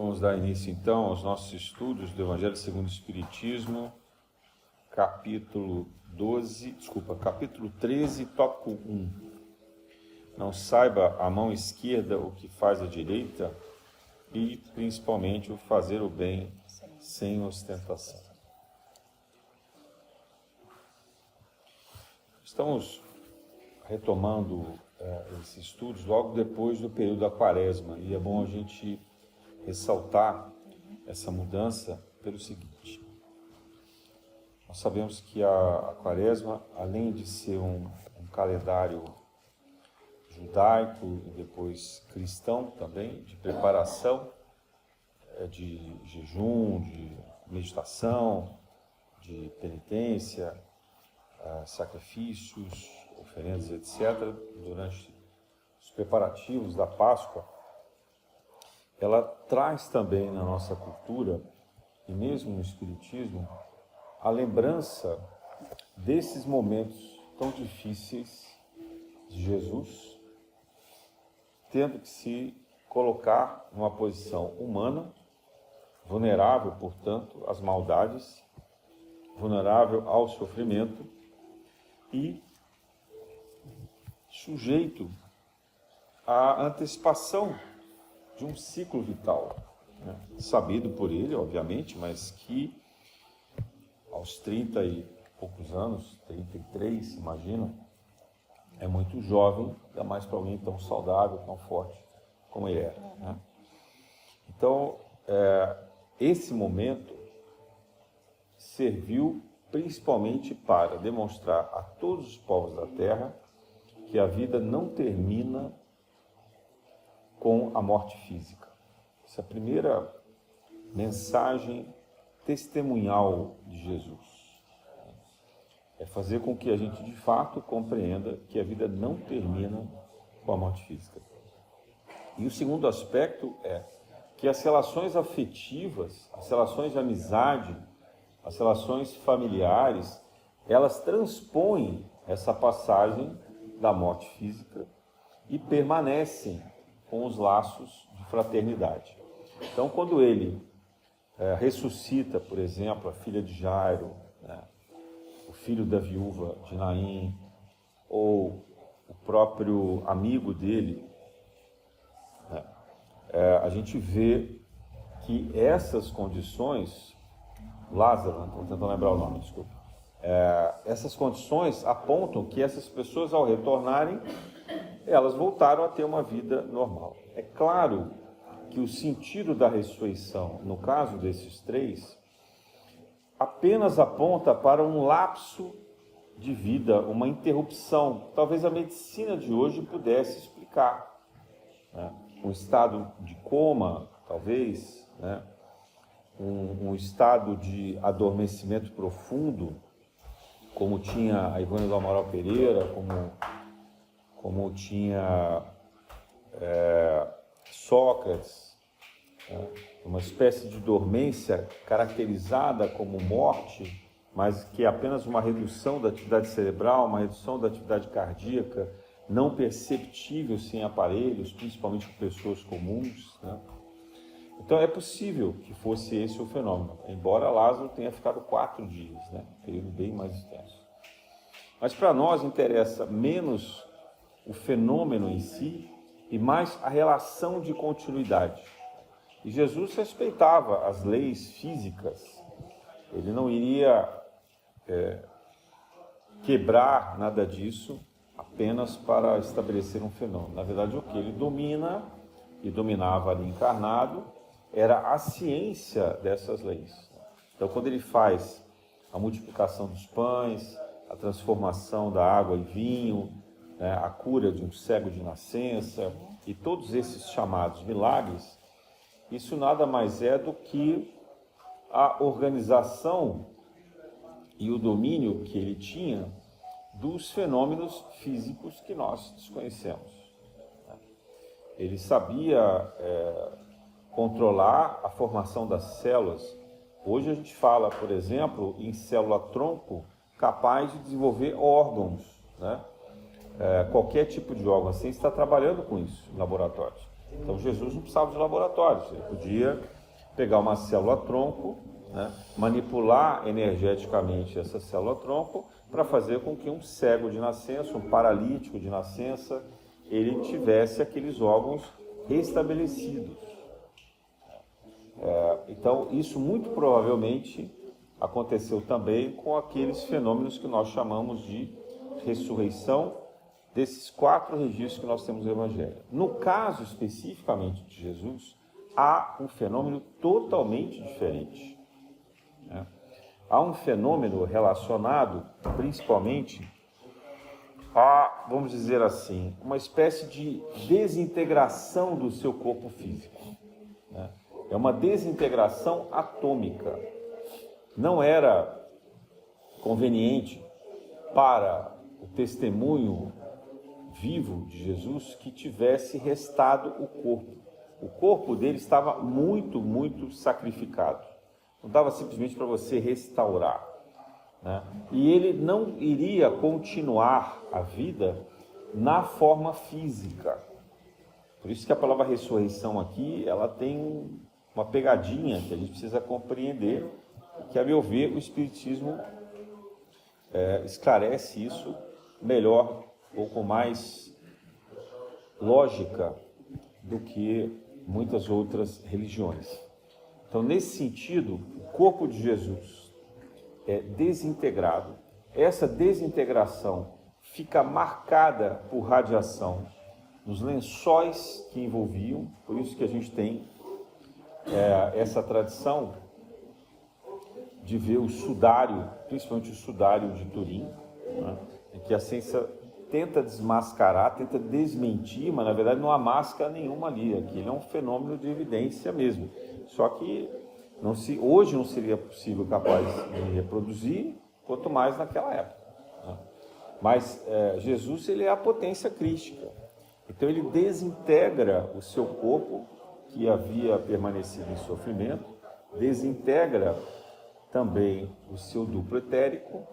Vamos dar início então aos nossos estudos do Evangelho segundo o Espiritismo, capítulo 13, tópico 1. Não saiba a mão esquerda o que faz a direita e, principalmente, o fazer o bem sem ostentação. Estamos retomando esses estudos logo depois do período da Quaresma, e é bom a gente ressaltar essa mudança pelo seguinte: nós sabemos que a Quaresma, além de ser um calendário judaico e depois cristão também, de preparação, de jejum, de meditação, de penitência, sacrifícios, oferendas, etc., durante os preparativos da Páscoa, ela traz também na nossa cultura, e mesmo no Espiritismo, a lembrança desses momentos tão difíceis de Jesus, tendo que se colocar numa posição humana, vulnerável, portanto, às maldades, vulnerável ao sofrimento e sujeito à antecipação de um ciclo vital, né? Sabido por ele, obviamente, mas que aos 30 e poucos anos, 33, imagina, é muito jovem, ainda mais para alguém tão saudável, tão forte como ele era, né? Então, esse momento serviu principalmente para demonstrar a todos os povos da Terra que a vida não termina com a morte física. Essa é a primeira mensagem testemunhal de Jesus. É fazer com que a gente, de fato, compreenda que a vida não termina com a morte física. E o segundo aspecto é que as relações afetivas, as relações de amizade, as relações familiares, elas transpõem essa passagem da morte física e permanecem com os laços de fraternidade. Então, quando ele ressuscita, por exemplo, a filha de Jairo, né, o filho da viúva de Naim, ou o próprio amigo dele, né, a gente vê que essas condições, Lázaro, estou tentando lembrar o nome, desculpa, essas condições apontam que essas pessoas, ao retornarem, elas voltaram a ter uma vida normal. É claro que o sentido da ressurreição, no caso desses três, apenas aponta para um lapso de vida, uma interrupção. Talvez a medicina de hoje pudesse explicar, né? Um estado de coma, talvez, né? Um estado de adormecimento profundo, como tinha a Ivone do Amaral Pereira, como tinha Sócrates, né? Uma espécie de dormência caracterizada como morte, mas que é apenas uma redução da atividade cerebral, uma redução da atividade cardíaca, não perceptível sem aparelhos, principalmente por pessoas comuns, né? Então é possível que fosse esse o fenômeno, embora Lázaro tenha ficado 4 dias, né? Um período bem mais extenso. Mas para nós interessa menos o fenômeno em si e mais a relação de continuidade. E Jesus respeitava as leis físicas, ele não iria quebrar nada disso apenas para estabelecer um fenômeno. Na verdade, o que ele domina e dominava ali encarnado era a ciência dessas leis. Então, quando ele faz a multiplicação dos pães, a transformação da água em vinho, né, a cura de um cego de nascença e todos esses chamados milagres, isso nada mais é do que a organização e o domínio que ele tinha dos fenômenos físicos que nós desconhecemos. Ele sabia controlar a formação das células. Hoje a gente fala, por exemplo, em célula-tronco capaz de desenvolver órgãos, né? Qualquer tipo de órgão. A ciência está trabalhando com isso em laboratórios. Então Jesus não precisava de laboratórios, ele podia pegar uma célula-tronco, né, manipular energeticamente essa célula-tronco para fazer com que um cego de nascença, um paralítico de nascença, ele tivesse aqueles órgãos restabelecidos. Então, isso muito provavelmente aconteceu também com aqueles fenômenos que nós chamamos de ressurreição, desses 4 registros que nós temos no Evangelho. No caso especificamente de Jesus, há um fenômeno totalmente diferente. Há um fenômeno relacionado principalmente a, vamos dizer assim, uma espécie de desintegração do seu corpo físico. É uma desintegração atômica. Não era conveniente para o testemunho vivo de Jesus que tivesse restado o corpo. O corpo dele estava muito, muito sacrificado. Não dava simplesmente para você restaurar, né? E ele não iria continuar a vida na forma física. Por isso que a palavra ressurreição aqui, ela tem uma pegadinha que a gente precisa compreender, que, a meu ver, o Espiritismo esclarece isso melhor ou com mais lógica do que muitas outras religiões. Então, nesse sentido, o corpo de Jesus é desintegrado. Essa desintegração fica marcada por radiação nos lençóis que envolviam, por isso que a gente tem essa tradição de ver o sudário, principalmente o sudário de Turim, né, em que a ciência tenta desmascarar, tenta desmentir, mas na verdade não há máscara nenhuma ali. Aquilo é um fenômeno de evidência mesmo. Só que hoje não seria possível capaz de reproduzir, quanto mais naquela época, né? Mas Jesus, ele é a potência crística. Então ele desintegra o seu corpo, que havia permanecido em sofrimento, desintegra também o seu duplo etérico,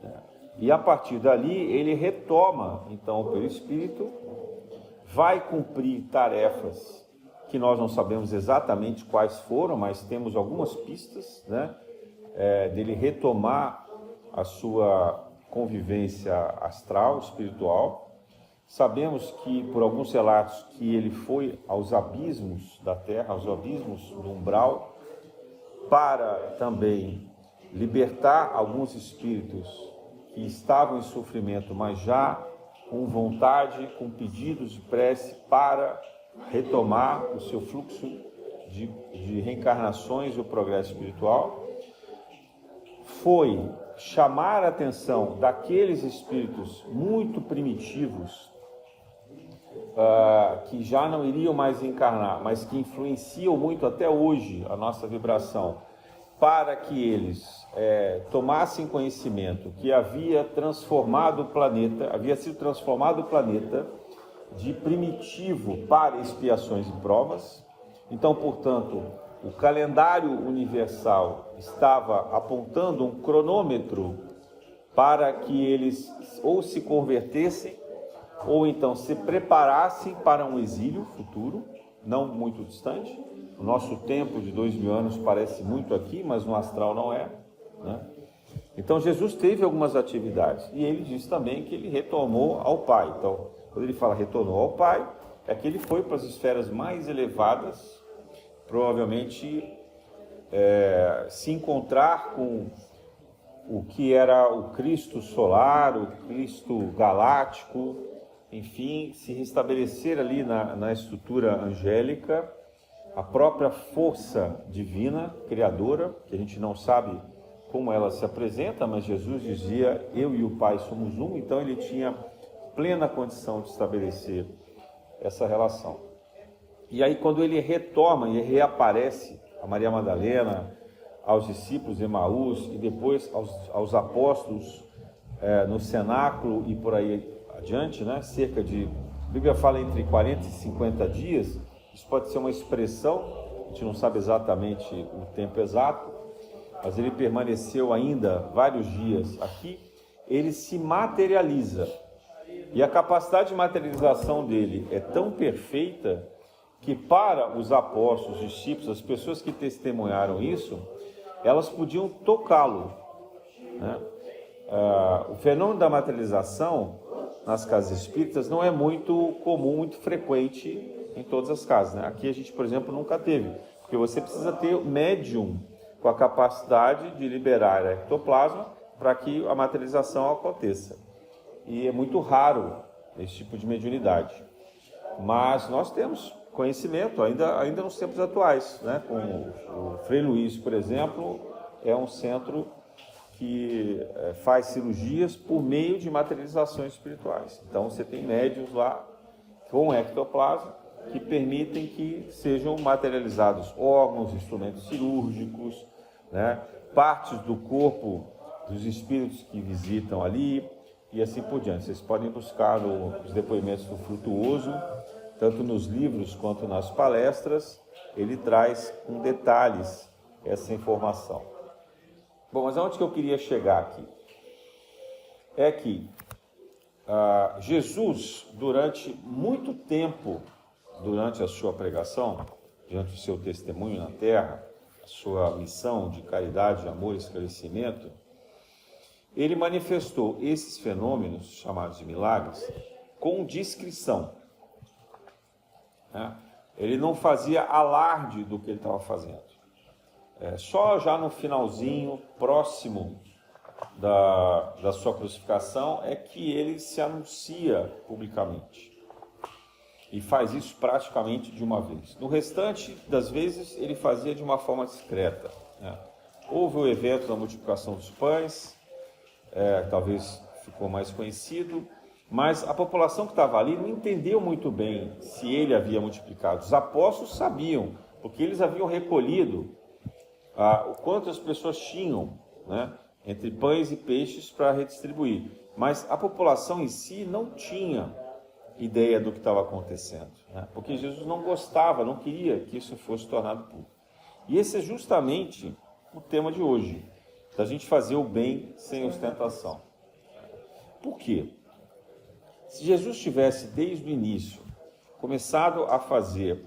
né? E a partir dali ele retoma, então, pelo Espírito, vai cumprir tarefas que nós não sabemos exatamente quais foram, mas temos algumas pistas, né, dele retomar a sua convivência astral, espiritual. Sabemos que, por alguns relatos, que ele foi aos abismos da terra, aos abismos do umbral, para também libertar alguns espíritos que estavam em sofrimento, mas já com vontade, com pedidos de prece para retomar o seu fluxo de reencarnações e o progresso espiritual. Foi chamar a atenção daqueles espíritos muito primitivos, que já não iriam mais encarnar, mas que influenciam muito até hoje a nossa vibração, para que eles tomassem conhecimento que havia sido transformado o planeta de primitivo para expiações e provas. Então, portanto, o calendário universal estava apontando um cronômetro para que eles ou se convertessem ou então se preparassem para um exílio futuro, não muito distante. O nosso tempo de 2000 anos parece muito aqui, mas no astral não é, né? Então Jesus teve algumas atividades e ele diz também que ele retornou ao Pai. Então, quando ele fala retornou ao Pai, é que ele foi para as esferas mais elevadas, provavelmente se encontrar com o que era o Cristo solar, o Cristo galáctico, enfim, se restabelecer ali na estrutura angélica, a própria força divina, criadora, que a gente não sabe como ela se apresenta, mas Jesus dizia, eu e o Pai somos um, então ele tinha plena condição de estabelecer essa relação. E aí quando ele retoma e reaparece a Maria Madalena, aos discípulos de Emaús e depois aos apóstolos no cenáculo e por aí adiante, né? Cerca de, a Bíblia fala entre 40 e 50 dias, isso pode ser uma expressão, a gente não sabe exatamente o tempo exato, mas ele permaneceu ainda vários dias aqui, ele se materializa. E a capacidade de materialização dele é tão perfeita que para os apóstolos, os discípulos, as pessoas que testemunharam isso, elas podiam tocá-lo, né? O fenômeno da materialização nas casas espíritas não é muito comum, muito frequente em todas as casas, né? Aqui a gente, por exemplo, nunca teve, porque você precisa ter médium com a capacidade de liberar ectoplasma para que a materialização aconteça. E é muito raro esse tipo de mediunidade. Mas nós temos conhecimento ainda nos tempos atuais, né? Com o Frei Luiz, por exemplo, é um centro que faz cirurgias por meio de materializações espirituais. Então você tem médiuns lá com ectoplasma que permitem que sejam materializados órgãos, instrumentos cirúrgicos, né? Partes do corpo dos espíritos que visitam ali e assim por diante. Vocês podem buscar os depoimentos do Frutuoso, tanto nos livros quanto nas palestras, ele traz com detalhes essa informação. Bom, mas aonde que eu queria chegar aqui? É que Jesus, durante muito tempo, durante a sua pregação, diante do seu testemunho na terra, a sua missão de caridade, amor e esclarecimento, ele manifestou esses fenômenos, chamados de milagres, com discrição, né? Ele não fazia alarde do que ele estava fazendo. Só já no finalzinho, próximo da sua crucificação, é que ele se anuncia publicamente. E faz isso praticamente de uma vez. No restante das vezes, ele fazia de uma forma discreta, né? Houve o evento da multiplicação dos pães, talvez ficou mais conhecido, mas a população que estava ali não entendeu muito bem se ele havia multiplicado. Os apóstolos sabiam, porque eles haviam recolhido o quanto as pessoas tinham, né, entre pães e peixes para redistribuir. Mas a população em si não tinha ideia do que estava acontecendo, né, porque Jesus não gostava, não queria que isso fosse tornado público. E esse é justamente o tema de hoje, da gente fazer o bem sem ostentação. Por quê? Se Jesus tivesse, desde o início, começado a fazer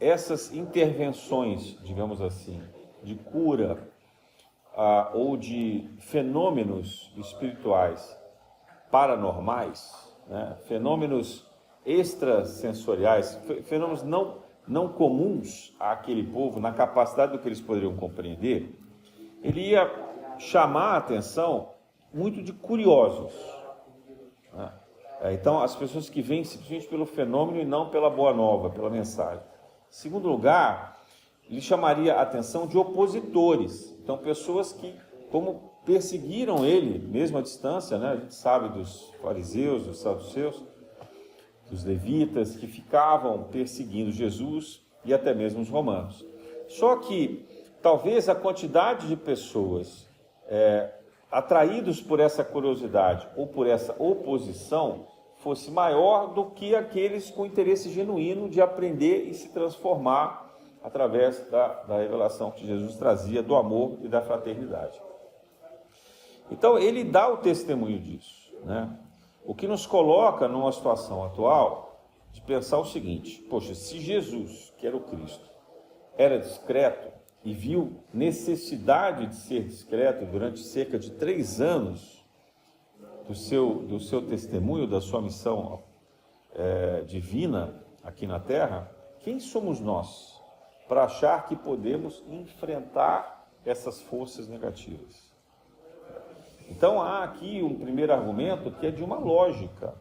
essas intervenções, digamos assim, de cura ou de fenômenos espirituais paranormais, né, fenômenos extrasensoriais, fenômenos não comuns àquele povo, na capacidade do que eles poderiam compreender, ele ia chamar a atenção muito de curiosos. Então, as pessoas que vêm simplesmente pelo fenômeno e não pela boa nova, pela mensagem. Em segundo lugar, ele chamaria a atenção de opositores. Então, pessoas que, como perseguiram ele, mesmo à distância, né? A gente sabe dos fariseus, dos saduceus, dos levitas, que ficavam perseguindo Jesus e até mesmo os romanos. Só que, talvez a quantidade de pessoas atraídos por essa curiosidade ou por essa oposição fosse maior do que aqueles com interesse genuíno de aprender e se transformar através da revelação que Jesus trazia do amor e da fraternidade. Então, ele dá o testemunho disso, né? O que nos coloca numa situação atual de pensar o seguinte: poxa, se Jesus, que era o Cristo, era discreto e viu necessidade de ser discreto durante cerca de 3 anos do seu testemunho, da sua missão divina aqui na Terra, quem somos nós para achar que podemos enfrentar essas forças negativas? Então há aqui um primeiro argumento que é de uma lógica,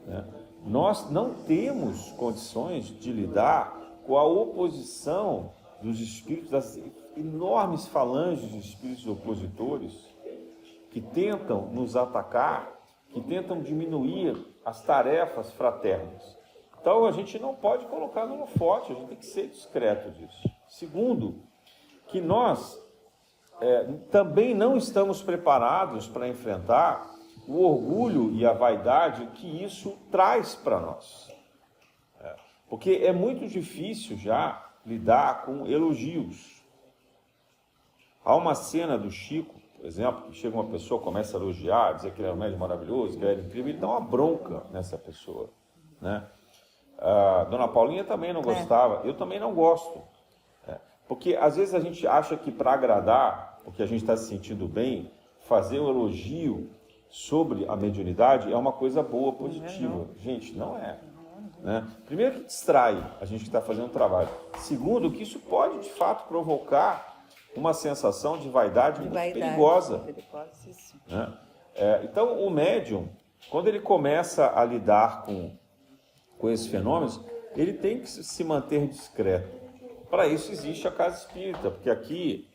né? Nós não temos condições de lidar com a oposição dos espíritos, das enormes falanges de espíritos opositores que tentam nos atacar, que tentam diminuir as tarefas fraternas. Então a gente não pode colocar no holofote, a gente tem que ser discreto disso. Segundo, que nós também não estamos preparados para enfrentar o orgulho e a vaidade que isso traz para nós. Porque é muito difícil já lidar com elogios. Há uma cena do Chico, por exemplo, que chega uma pessoa, começa a elogiar, dizer que ele era um médium maravilhoso, que ele era incrível, ele dá uma bronca nessa pessoa, né? A Dona Paulinha também não gostava, eu também não gosto. Porque às vezes a gente acha que para agradar, porque a gente está se sentindo bem, fazer um elogio sobre a mediunidade é uma coisa boa, positiva. Gente, não é. Né? Primeiro que distrai a gente que está fazendo o trabalho. Segundo, que isso pode de fato provocar uma sensação de vaidade muito perigosa. Né? Então o médium, quando ele começa a lidar com esses fenômenos, ele tem que se manter discreto. Para isso existe a casa espírita, porque aqui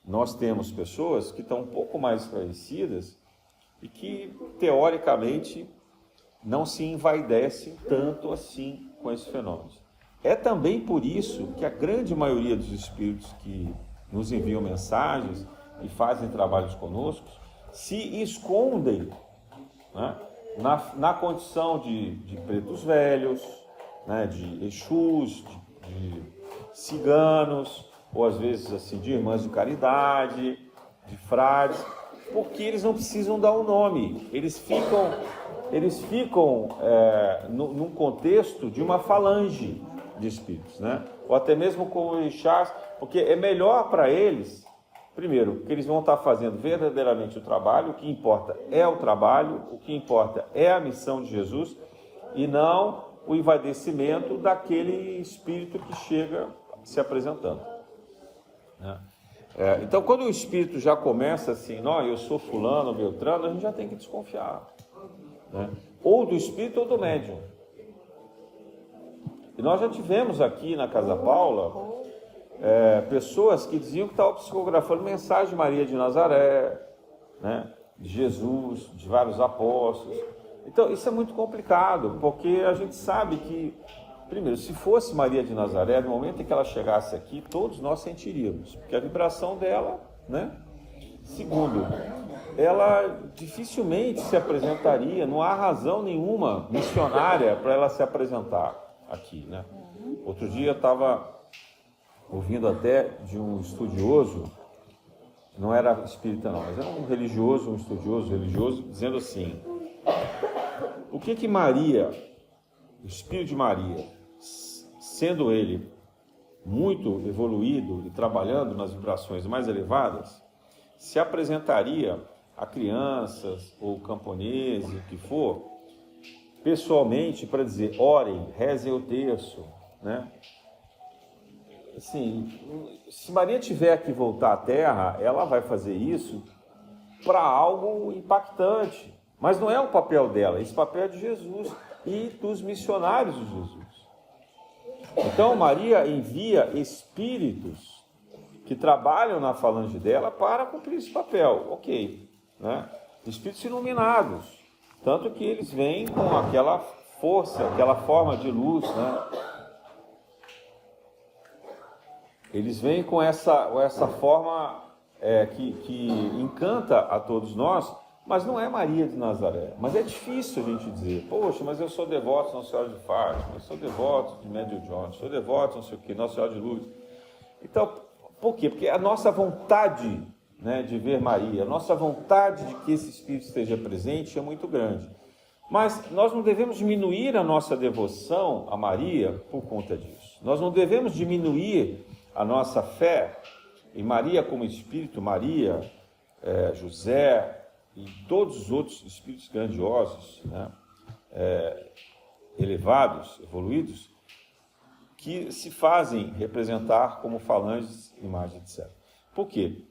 nós temos pessoas que estão um pouco mais esclarecidas e que, teoricamente, não se envaidecem tanto assim com esses fenômenos. É também por isso que a grande maioria dos espíritos que nos enviam mensagens e fazem trabalhos conosco se escondem, né, na condição de pretos velhos, né, de exus, de ciganos, ou às vezes assim, de irmãs de caridade, de frades, porque eles não precisam dar um nome, eles ficam num contexto de uma falange de espíritos, né? Ou até mesmo com orixás, porque é melhor para eles, primeiro, que eles vão estar fazendo verdadeiramente o trabalho, o que importa é o trabalho, o que importa é a missão de Jesus, e não o envaidecimento daquele espírito que chega se apresentando. Né? Então, quando o espírito já começa assim, não, eu sou fulano, beltrano, a gente já tem que desconfiar. Né? Ou do espírito ou do médium. E nós já tivemos aqui na Casa Paula pessoas que diziam que estavam psicografando mensagem de Maria de Nazaré, né? De Jesus, de vários apóstolos. Então, isso é muito complicado, porque a gente sabe que, primeiro, se fosse Maria de Nazaré, no momento em que ela chegasse aqui, todos nós sentiríamos, porque a vibração dela, né? Segundo, ela dificilmente se apresentaria, não há razão nenhuma missionária para ela se apresentar aqui, né? Outro dia eu estava ouvindo até de um estudioso, não era espírita não, mas era um religioso, um estudioso religioso, dizendo assim: o que Maria, o Espírito de Maria, sendo ele muito evoluído e trabalhando nas vibrações mais elevadas, se apresentaria a crianças ou camponeses, o que for, pessoalmente para dizer, orem, rezem o terço, né? Assim, se Maria tiver que voltar à Terra, ela vai fazer isso para algo impactante. Mas não é o papel dela, esse papel é de Jesus e dos missionários de Jesus. Então Maria envia espíritos que trabalham na falange dela para cumprir esse papel, ok, né? Espíritos iluminados, tanto que eles vêm com aquela força, aquela forma de luz, né? Eles vêm com essa forma que encanta a todos nós, mas não é Maria de Nazaré. Mas é difícil a gente dizer, poxa, mas eu sou devoto de Nossa Senhora de Fátima, eu sou devoto de Médio John, sou devoto não sei o que, Nossa Senhora de Lourdes. Então, por quê? Porque a nossa vontade, né, de ver Maria, a nossa vontade de que esse Espírito esteja presente é muito grande. Mas nós não devemos diminuir a nossa devoção a Maria por conta disso. Nós não devemos diminuir a nossa fé em Maria como Espírito, Maria, José e todos os outros Espíritos grandiosos, né, elevados, evoluídos, que se fazem representar como falanges, imagens, etc. Por quê?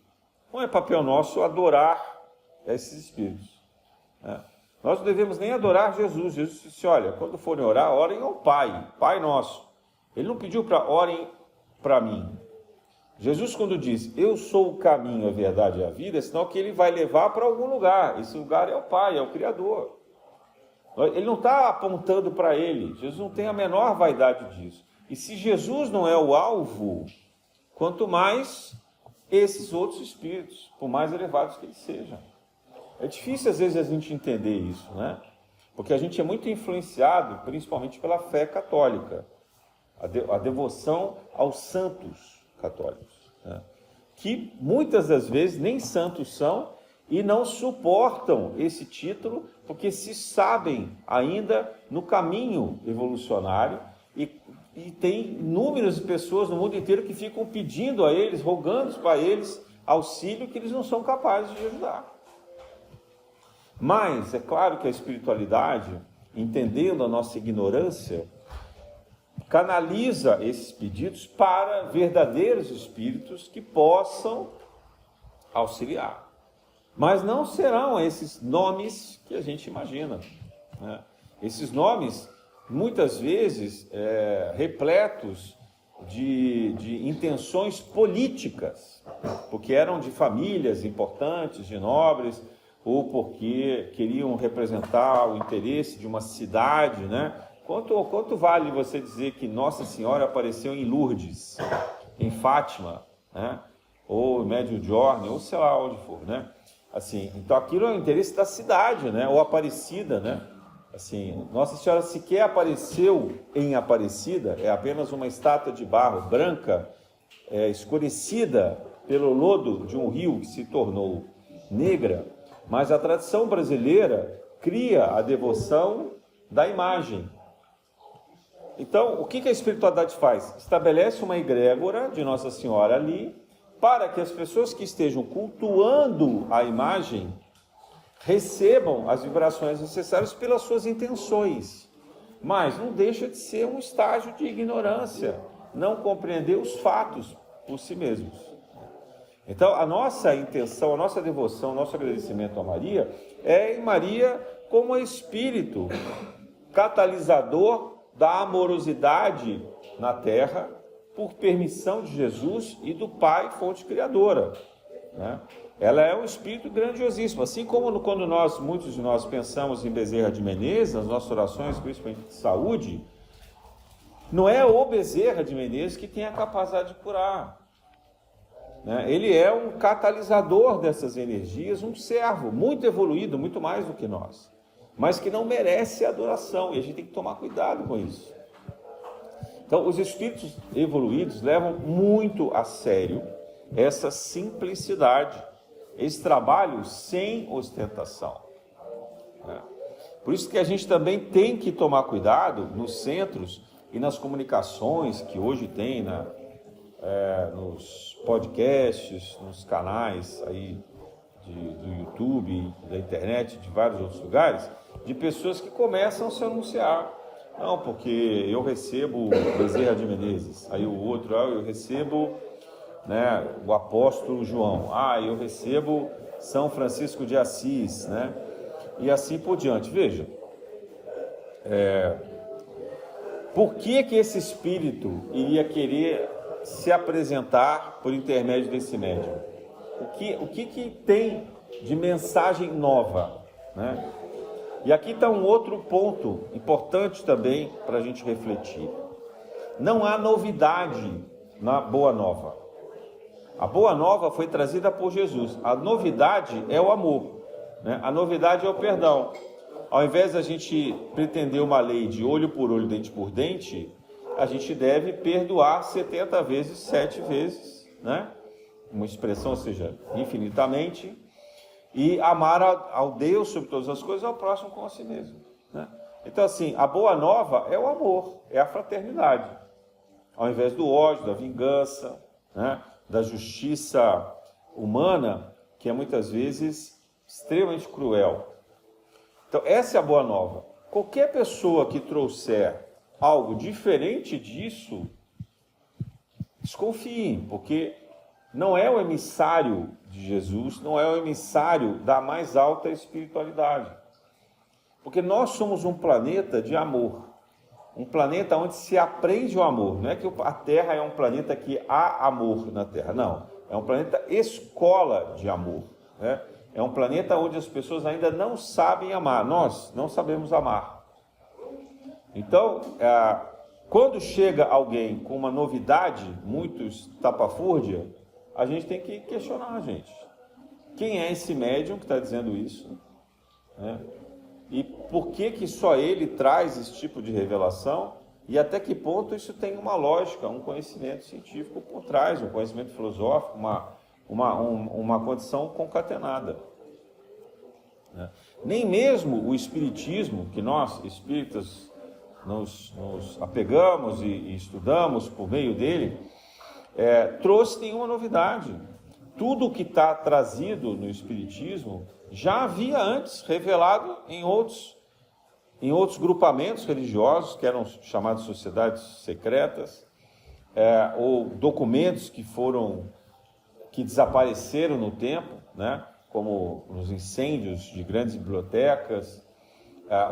Não é papel nosso adorar esses Espíritos, né? Nós não devemos nem adorar Jesus. Jesus disse, olha, quando forem orar, orem ao Pai, Pai nosso. Ele não pediu para orem para mim. Jesus, quando diz, eu sou o caminho, a verdade e a vida, é sinal que ele vai levar para algum lugar. Esse lugar é o Pai, é o Criador. Ele não está apontando para ele. Jesus não tem a menor vaidade disso. E se Jesus não é o alvo, quanto mais esses outros espíritos, por mais elevados que eles sejam. É difícil às vezes a gente entender isso, né? Porque a gente é muito influenciado, principalmente pela fé católica, a devoção aos santos católicos, né? Que muitas das vezes nem santos são e não suportam esse título porque se sabem ainda no caminho evolucionário E tem inúmeras pessoas no mundo inteiro que ficam pedindo a eles, rogando para eles auxílio que eles não são capazes de ajudar. Mas é claro que a espiritualidade, entendendo a nossa ignorância, canaliza esses pedidos para verdadeiros espíritos que possam auxiliar. Mas não serão esses nomes que a gente imagina, né? Esses nomes, muitas vezes, repletos de intenções políticas, porque eram de famílias importantes, de nobres, ou porque queriam representar o interesse de uma cidade, né? Quanto vale você dizer que Nossa Senhora apareceu em Lourdes, em Fátima, né? Ou em Medjugorje, ou sei lá onde for, né? Assim, então aquilo é o interesse da cidade, né? Ou Aparecida, né? Assim, Nossa Senhora sequer apareceu em Aparecida, é apenas uma estátua de barro branca, escurecida pelo lodo de um rio que se tornou negra, mas a tradição brasileira cria a devoção da imagem. Então, o que a espiritualidade faz? Estabelece uma egrégora de Nossa Senhora ali, para que as pessoas que estejam cultuando a imagem recebam as vibrações necessárias pelas suas intenções. Mas não deixa de ser um estágio de ignorância, não compreender os fatos por si mesmos. Então, a nossa intenção, a nossa devoção, o nosso agradecimento a Maria é em Maria como espírito catalisador da amorosidade na Terra, por permissão de Jesus e do Pai, fonte criadora, né? Ela é um espírito grandiosíssimo, assim como quando muitos de nós pensamos em Bezerra de Menezes, nas nossas orações, principalmente de saúde, não é o Bezerra de Menezes que tem a capacidade de curar, né? Ele é um catalisador dessas energias, um servo muito evoluído, muito mais do que nós, mas que não merece adoração, e a gente tem que tomar cuidado com isso. Então, os espíritos evoluídos levam muito a sério essa simplicidade, esse trabalho sem ostentação, né? Por isso que a gente também tem que tomar cuidado nos centros e nas comunicações que hoje tem, né? Nos podcasts, nos canais aí do YouTube, da internet, de vários outros lugares, de pessoas que começam a se anunciar. Não, porque eu recebo Bezerra de Menezes, aí o outro, eu recebo, né, o apóstolo João, eu recebo São Francisco de Assis, né, e assim por diante. Veja, por que esse espírito iria querer se apresentar por intermédio desse médium? O que tem de mensagem nova, né? E aqui está um outro ponto importante também para a gente refletir. Não há novidade na Boa Nova. A Boa Nova foi trazida por Jesus. A novidade é o amor, né? A novidade é o perdão. Ao invés da gente pretender uma lei de olho por olho, dente por dente, a gente deve perdoar 70 vezes, 7 vezes, né? Uma expressão, ou seja, infinitamente, e amar ao Deus sobre todas as coisas, ao próximo como a si mesmo, né? Então, assim, a boa nova é o amor, é a fraternidade, ao invés do ódio, da vingança, né? Da justiça humana, que é muitas vezes extremamente cruel. Então, essa é a boa nova. Qualquer pessoa que trouxer algo diferente disso, desconfiem, porque não é o emissário de Jesus, não é o emissário da mais alta espiritualidade. Porque nós somos um planeta de amor, um planeta onde se aprende o amor. Não é que a Terra é um planeta que há amor na Terra, não. É um planeta escola de amor, né? É um planeta onde as pessoas ainda não sabem amar. Nós não sabemos amar. Então, quando chega alguém com uma novidade muito estapafúrdia, a gente tem que questionar, gente. Quem é esse médium que está dizendo isso, né? E por que só ele traz esse tipo de revelação? E até que ponto isso tem uma lógica, um conhecimento científico por trás, um conhecimento filosófico, uma condição concatenada, né? Nem mesmo o espiritismo, que nós, espíritas, nos apegamos e estudamos por meio dele, trouxe nenhuma novidade. Tudo que está trazido no Espiritismo já havia antes revelado em outros grupamentos religiosos, que eram chamados sociedades secretas, ou documentos que desapareceram no tempo, né? Como nos incêndios de grandes bibliotecas,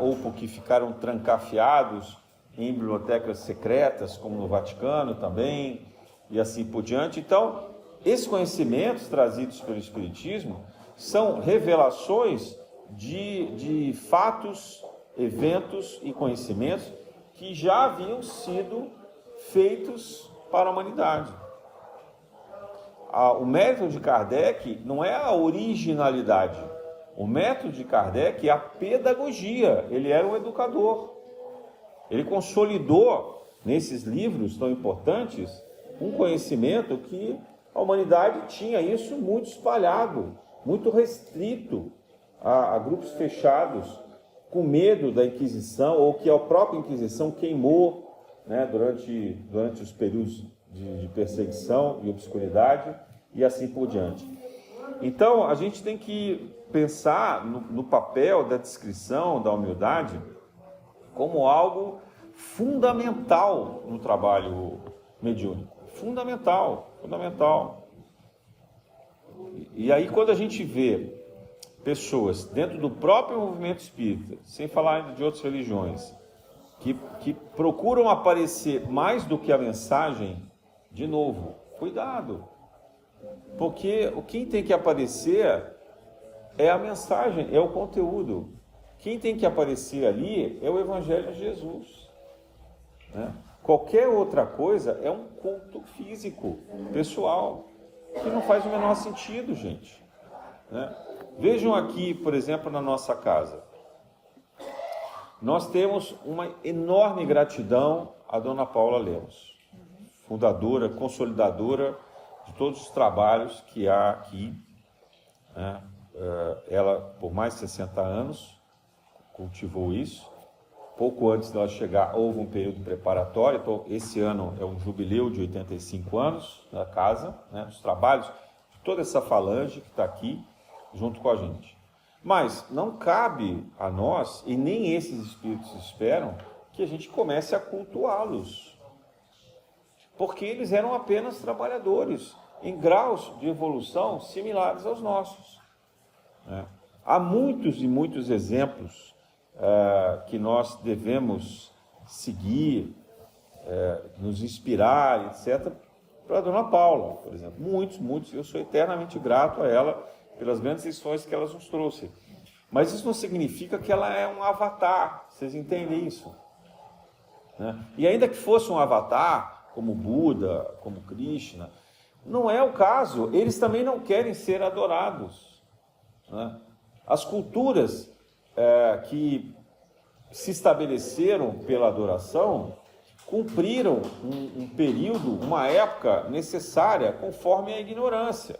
ou porque ficaram trancafiados em bibliotecas secretas, como no Vaticano também, e assim por diante. Então, esses conhecimentos trazidos pelo Espiritismo são revelações de fatos, eventos e conhecimentos que já haviam sido feitos para a humanidade. O método de Kardec não é a originalidade. O método de Kardec é a pedagogia. Ele era um educador. Ele consolidou nesses livros tão importantes um conhecimento que a humanidade tinha isso muito espalhado, muito restrito a grupos fechados, com medo da Inquisição, ou que a própria Inquisição queimou, né, durante os períodos de perseguição e obscuridade, e assim por diante. Então, a gente tem que pensar no papel da descrição da humildade como algo fundamental no trabalho mediúnico. Fundamental. E aí, quando a gente vê pessoas dentro do próprio movimento espírita, sem falar de outras religiões, que procuram aparecer mais do que a mensagem, de novo, cuidado. Porque quem tem que aparecer é a mensagem, é o conteúdo. Quem tem que aparecer ali é o Evangelho de Jesus, né? Qualquer outra coisa é um culto físico, pessoal, que não faz o menor sentido, gente, né? Vejam aqui, por exemplo, na nossa casa. Nós temos uma enorme gratidão à Dona Paula Lemos, fundadora, consolidadora de todos os trabalhos que há aqui, né? Ela, por mais de 60 anos, cultivou isso. Pouco antes dela chegar, houve um período preparatório. Então, esse ano é um jubileu de 85 anos da casa, né? Os trabalhos de toda essa falange que está aqui, junto com a gente. Mas não cabe a nós, e nem esses espíritos esperam, que a gente comece a cultuá-los. Porque eles eram apenas trabalhadores, em graus de evolução similares aos nossos. Há muitos e muitos exemplos que nós devemos seguir, nos inspirar, etc., para a Dona Paula, por exemplo. Muitos. Eu sou eternamente grato a ela pelas grandes lições que ela nos trouxe. Mas isso não significa que ela é um avatar, vocês entendem isso, né? E ainda que fosse um avatar, como Buda, como Krishna, não é o caso. Eles também não querem ser adorados, né? As culturas que se estabeleceram pela adoração cumpriram um período, uma época necessária conforme a ignorância,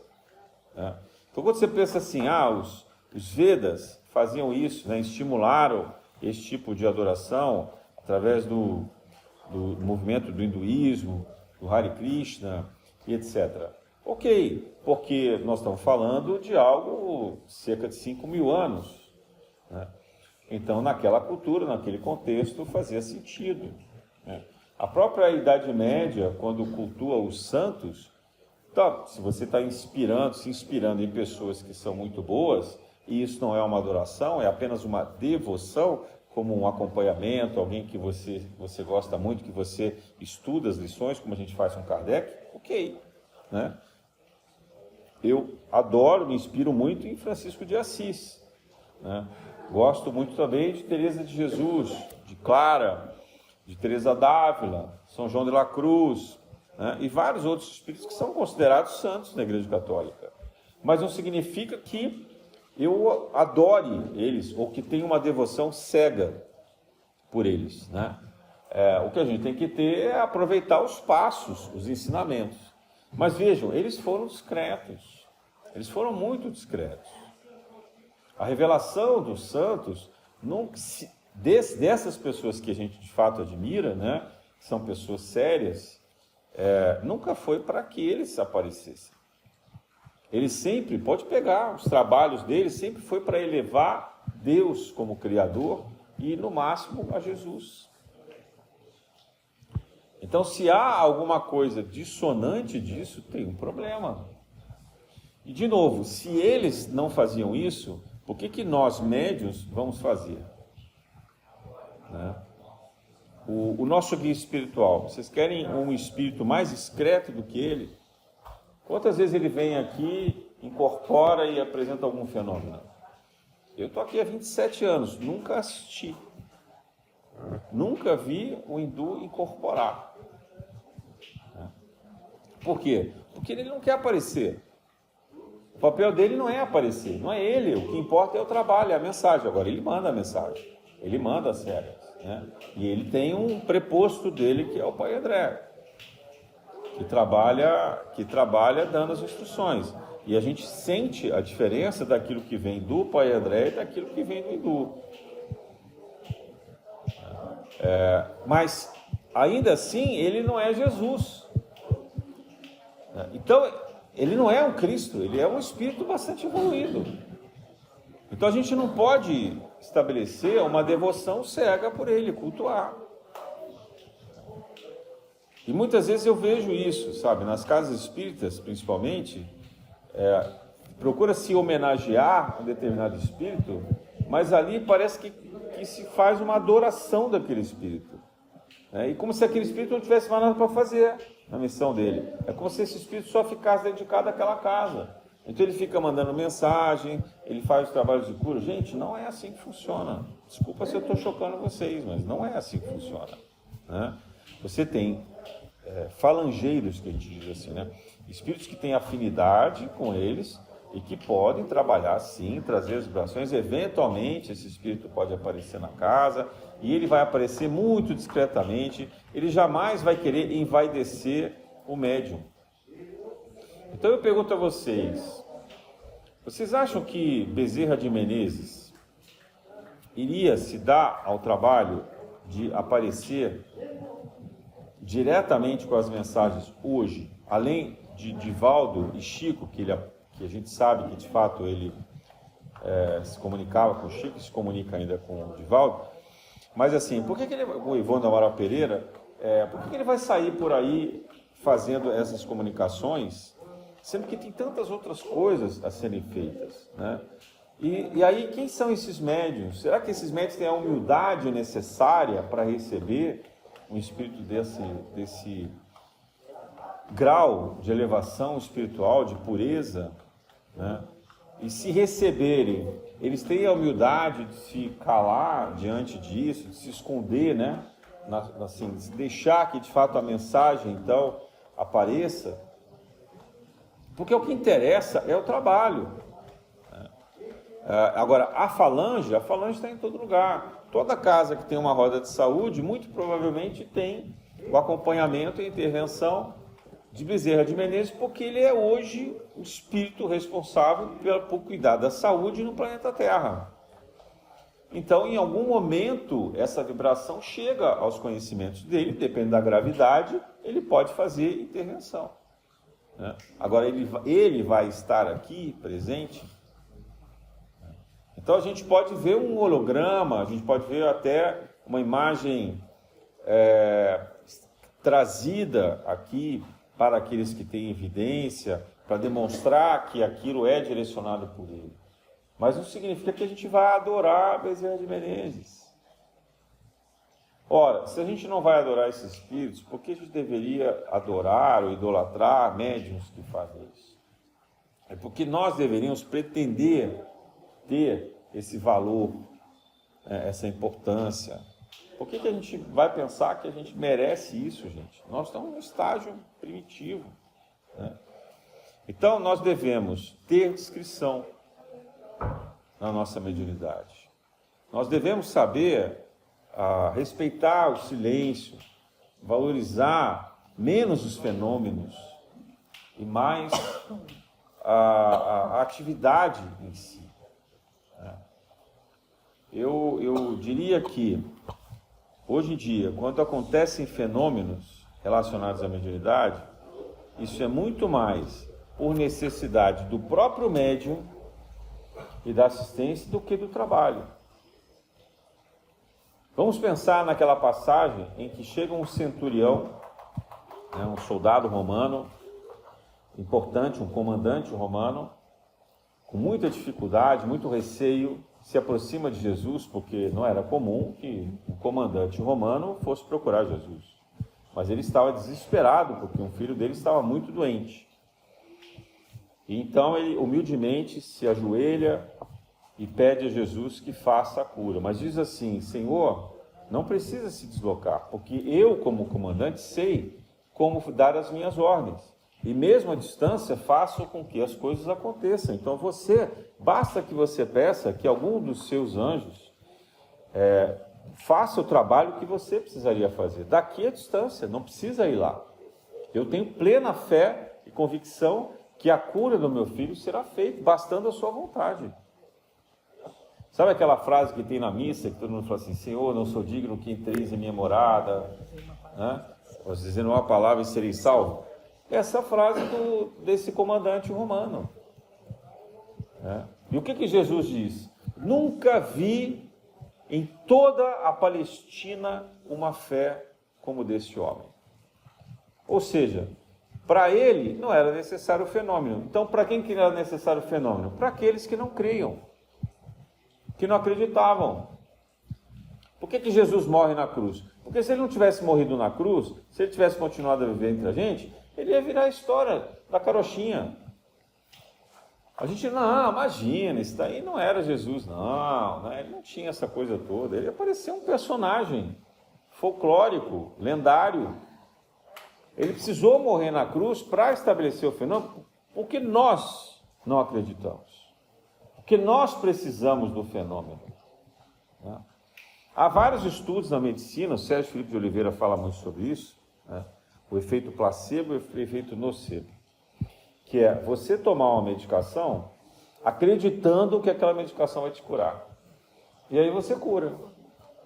né? Então, quando você pensa assim, os Vedas faziam isso, né? Estimularam esse tipo de adoração através do movimento do hinduísmo, do Hare Krishna e etc. Ok, porque nós estamos falando de algo cerca de 5.000 anos, né? Então, naquela cultura, naquele contexto, fazia sentido, né? A própria Idade Média, quando cultua os santos, então, se você está se inspirando em pessoas que são muito boas, e isso não é uma adoração, é apenas uma devoção, como um acompanhamento, alguém que você gosta muito, que você estuda as lições, como a gente faz com Kardec, ok, né? Eu adoro, me inspiro muito em Francisco de Assis, né? Gosto muito também de Teresa de Jesus, de Clara, de Teresa d'Ávila, São João de la Cruz, né? E vários outros espíritos que são considerados santos na Igreja Católica. Mas não significa que eu adore eles, ou que tenha uma devoção cega por eles, né? O que a gente tem que ter é aproveitar os passos, os ensinamentos. Mas vejam, eles foram discretos, eles foram muito discretos. A revelação dos santos dessas pessoas que a gente de fato admira, né, que são pessoas sérias, nunca foi para que eles aparecessem. Ele sempre, pode pegar os trabalhos dele, sempre foi para elevar Deus como Criador e, no máximo, a Jesus. Então, se há alguma coisa dissonante disso, tem um problema. E, de novo, se eles não faziam isso, por que nós, médiuns, vamos fazer? Né? O nosso guia espiritual, vocês querem um espírito mais discreto do que ele? Quantas vezes ele vem aqui, incorpora e apresenta algum fenômeno? Eu estou aqui há 27 anos, nunca assisti. Nunca vi o hindu incorporar. Por quê? Porque ele não quer aparecer. O papel dele não é aparecer, não é ele. O que importa é o trabalho, é a mensagem. Agora, ele manda a mensagem, ele manda as regras, né? E ele tem um preposto dele, que é o Pai André, que trabalha dando as instruções. E a gente sente a diferença daquilo que vem do Pai André e daquilo que vem do hindu. Mas, ainda assim, ele não é Jesus. Então, ele não é um Cristo, ele é um espírito bastante evoluído. Então, a gente não pode estabelecer uma devoção cega por ele, cultuar. E muitas vezes eu vejo isso, sabe, nas casas espíritas, principalmente, procura se homenagear um determinado espírito, mas ali parece que se faz uma adoração daquele espírito. E como se aquele espírito não tivesse mais nada para fazer na missão dele. É como se esse espírito só ficasse dedicado àquela casa. Então ele fica mandando mensagem, ele faz os trabalhos de cura. Gente, não é assim que funciona. Desculpa se eu estou chocando vocês, mas não é assim que funciona. Né? Você tem falangeiros, que a gente diz assim, né? Espíritos que têm afinidade com eles e que podem trabalhar sim, trazer as vibrações. Eventualmente esse espírito pode aparecer na casa e ele vai aparecer muito discretamente. Ele jamais vai querer envaidecer o médium. Então eu pergunto a vocês, vocês acham que Bezerra de Menezes iria se dar ao trabalho de aparecer diretamente com as mensagens hoje, além de Divaldo e Chico, que a gente sabe que de fato ele se comunicava com o Chico, se comunica ainda com o Divaldo, mas assim, por que ele, o Ivone Amaral Pereira, por que ele vai sair por aí fazendo essas comunicações, sendo que tem tantas outras coisas a serem feitas, né? E aí, quem são esses médiuns? Será que esses médiuns têm a humildade necessária para receber um espírito desse grau de elevação espiritual, de pureza, né? E se receberem, eles têm a humildade de se calar diante disso, de se esconder, né? Assim, de deixar que de fato a mensagem então apareça, porque o que interessa é o trabalho. Agora, a falange está em todo lugar. Toda casa que tem uma roda de saúde, muito provavelmente tem o acompanhamento e intervenção de Bezerra de Menezes, porque ele é hoje o espírito responsável por cuidar da saúde no planeta Terra. Então, em algum momento, essa vibração chega aos conhecimentos dele, depende da gravidade, ele pode fazer intervenção. Né? Agora, ele vai estar aqui presente. Então, a gente pode ver um holograma, a gente pode ver até uma imagem trazida aqui para aqueles que têm evidência, para demonstrar que aquilo é direcionado por ele. Mas não significa que a gente vai adorar Bezerra de Menezes. Ora, se a gente não vai adorar esses espíritos, por que a gente deveria adorar ou idolatrar médiuns que fazem isso? É porque nós deveríamos pretender ter esse valor, essa importância. Por que a gente vai pensar que a gente merece isso, gente? Nós estamos num estágio primitivo, né? Então, nós devemos ter discrição na nossa mediunidade. Nós devemos saber respeitar o silêncio, valorizar menos os fenômenos e mais a atividade em si. eu diria que, hoje em dia, quando acontecem fenômenos relacionados à mediunidade, isso é muito mais por necessidade do próprio médium e da assistência do que do trabalho. Vamos pensar naquela passagem em que chega um centurião, um soldado romano, importante, um comandante romano, com muita dificuldade, muito receio, se aproxima de Jesus, porque não era comum que um comandante romano fosse procurar Jesus. Mas ele estava desesperado, porque um filho dele estava muito doente. E então ele humildemente se ajoelha e pede a Jesus que faça a cura. Mas diz assim: Senhor, não precisa se deslocar, porque eu, como comandante, sei como dar as minhas ordens. E mesmo à distância, faço com que as coisas aconteçam. Então basta que você peça que algum dos seus anjos faça o trabalho que você precisaria fazer. Daqui à distância, não precisa ir lá. Eu tenho plena fé e convicção que a cura do meu filho será feita, bastando a sua vontade. Sabe aquela frase que tem na missa, que todo mundo fala assim: Senhor, não sou digno que entreis em minha morada, né? Vos dizendo uma palavra e serei salvo. Essa frase desse comandante romano. E o que Jesus diz? Nunca vi em toda a Palestina uma fé como desse homem. Ou seja, para ele não era necessário o fenômeno. Então, para quem que era necessário o fenômeno? Para aqueles que não criam, que não acreditavam. Por que Jesus morre na cruz? Porque se ele não tivesse morrido na cruz, se ele tivesse continuado a viver entre a gente, ele ia virar a história da carochinha. A gente, não, imagina, isso daí não era Jesus, não, né? Ele não tinha essa coisa toda. Ele apareceu um personagem folclórico, lendário. Ele precisou morrer na cruz para estabelecer o fenômeno, porque nós não acreditamos. Porque nós precisamos do fenômeno. Né? Há vários estudos na medicina, o Sérgio Felipe de Oliveira fala muito sobre isso, né? O efeito placebo e o efeito nocebo, que é você tomar uma medicação acreditando que aquela medicação vai te curar. E aí você cura.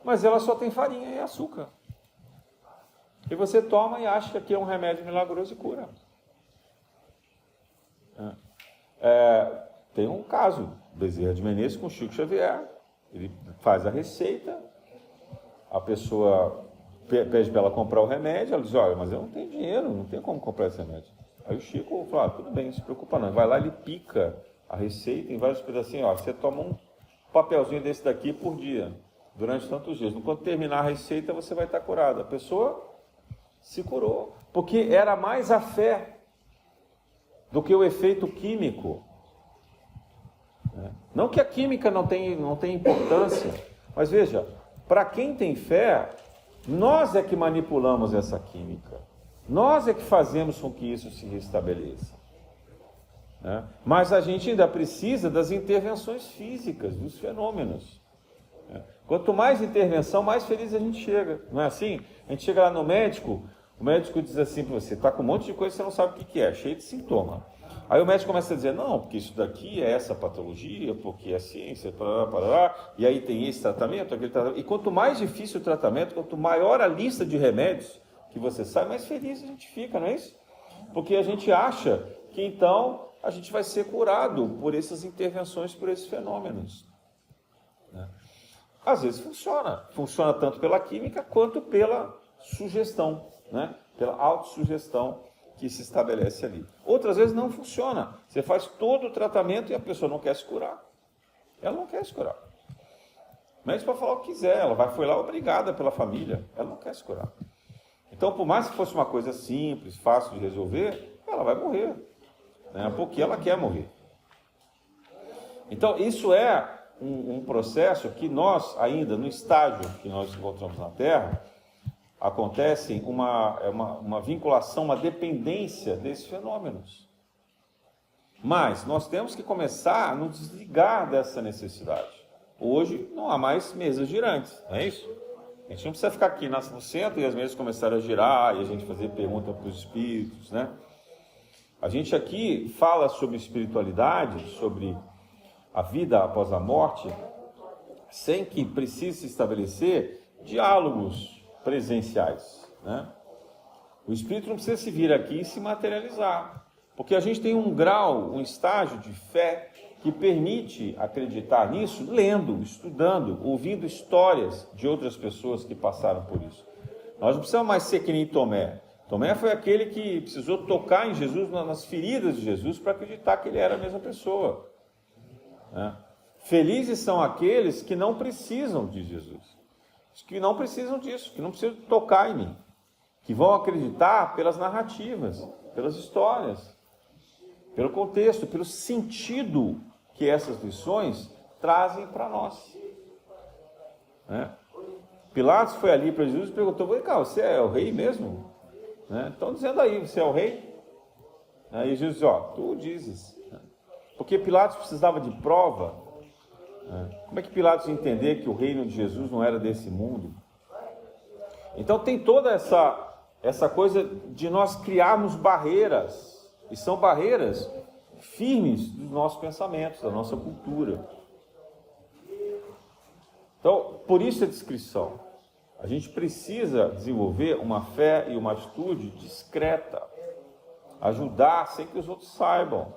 Mas ela só tem farinha e açúcar. E você toma e acha que aqui é um remédio milagroso e cura. Tem um caso, Bezerra de Menezes com Chico Xavier. Ele faz a receita, a pessoa pede para ela comprar o remédio, ela diz: olha, mas eu não tenho dinheiro, não tenho como comprar esse remédio. Aí o Chico fala: tudo bem, não se preocupa não. Vai lá, ele pica a receita em vários pedacinhos. Ó, você toma um papelzinho desse daqui por dia, durante tantos dias. Quando terminar a receita, você vai estar curado. A pessoa se curou, porque era mais a fé do que o efeito químico. Não que a química não tenha importância, mas veja, para quem tem fé, nós é que manipulamos essa química, nós é que fazemos com que isso se restabeleça. Mas a gente ainda precisa das intervenções físicas, dos fenômenos. Quanto mais intervenção, mais feliz a gente chega, não é assim? A gente chega lá no médico, o médico diz assim para você: está com um monte de coisa que você não sabe o que é, cheio de sintoma. Aí o médico começa a dizer: não, porque isso daqui é essa patologia, porque é ciência, e aí tem esse tratamento, aquele tratamento. E quanto mais difícil o tratamento, quanto maior a lista de remédios que você sabe, mais feliz a gente fica, não é isso? Porque a gente acha que então a gente vai ser curado por essas intervenções, por esses fenômenos. Às vezes funciona tanto pela química quanto pela sugestão, pela autossugestão que se estabelece ali. Outras vezes não funciona. Você faz todo o tratamento e a pessoa não quer se curar. Ela não quer se curar. Mas para falar o que quiser, ela foi lá obrigada pela família, ela não quer se curar. Então, por mais que fosse uma coisa simples, fácil de resolver, ela vai morrer, porque ela quer morrer. Então, isso é um processo que nós, ainda no estágio que nós encontramos na Terra, acontece uma vinculação, uma dependência desses fenômenos. Mas nós temos que começar a nos desligar dessa necessidade. Hoje não há mais mesas girantes, não é isso? A gente não precisa ficar aqui no centro e as mesas começarem a girar e a gente fazer pergunta para os espíritos, A gente aqui fala sobre espiritualidade, sobre a vida após a morte, sem que precise se estabelecer diálogos presenciais, né? O Espírito não precisa se vir aqui e se materializar, porque a gente tem um grau, um estágio de fé que permite acreditar nisso lendo, estudando, ouvindo histórias de outras pessoas que passaram por isso. Nós não precisamos mais ser que nem Tomé. Tomé foi aquele que precisou tocar em Jesus, nas feridas de Jesus, para acreditar que ele era a mesma pessoa, né? Felizes são aqueles que não precisam de Jesus, que não precisam disso, que não precisam tocar em mim, que vão acreditar pelas narrativas, pelas histórias, pelo contexto, pelo sentido que essas lições trazem para nós, né? Pilatos foi ali para Jesus e perguntou: vem cá, você é o rei mesmo? Né? Estão dizendo aí, você é o rei? Aí Jesus disse: ó, tu dizes. Porque Pilatos precisava de prova. Como é que Pilatos ia entender que o reino de Jesus não era desse mundo? Então tem toda essa coisa de nós criarmos barreiras, e são barreiras firmes dos nossos pensamentos, da nossa cultura. Então, por isso a descrição. A gente precisa desenvolver uma fé e uma atitude discreta, ajudar sem que os outros saibam,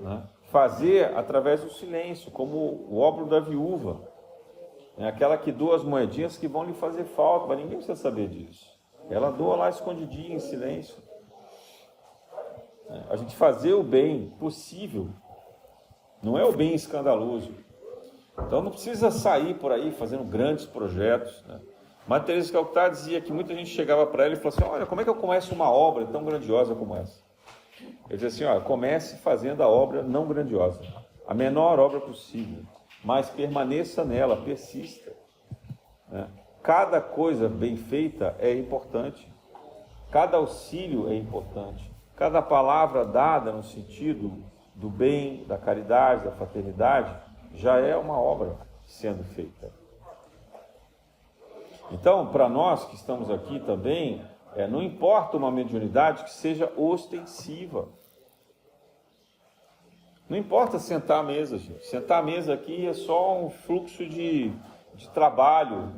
né? Fazer através do silêncio, como o óbolo da viúva, aquela que doa as moedinhas que vão lhe fazer falta, mas ninguém precisa saber disso. Ela doa lá escondidinha, em silêncio. A gente fazer o bem possível, não é o bem escandaloso. Então não precisa sair por aí fazendo grandes projetos, né? Madre Teresa de Calcutá dizia que muita gente chegava para ela e falava assim: olha, como é que eu começo uma obra tão grandiosa como essa? Ele dizia assim: olha, comece fazendo a obra não grandiosa, a menor obra possível, mas permaneça nela, persista, né? Cada coisa bem feita é importante, cada auxílio é importante, cada palavra dada no sentido do bem, da caridade, da fraternidade, já é uma obra sendo feita. Então, para nós que estamos aqui também, não importa uma mediunidade que seja ostensiva. Não importa sentar à mesa, gente. Sentar à mesa aqui é só um fluxo de trabalho,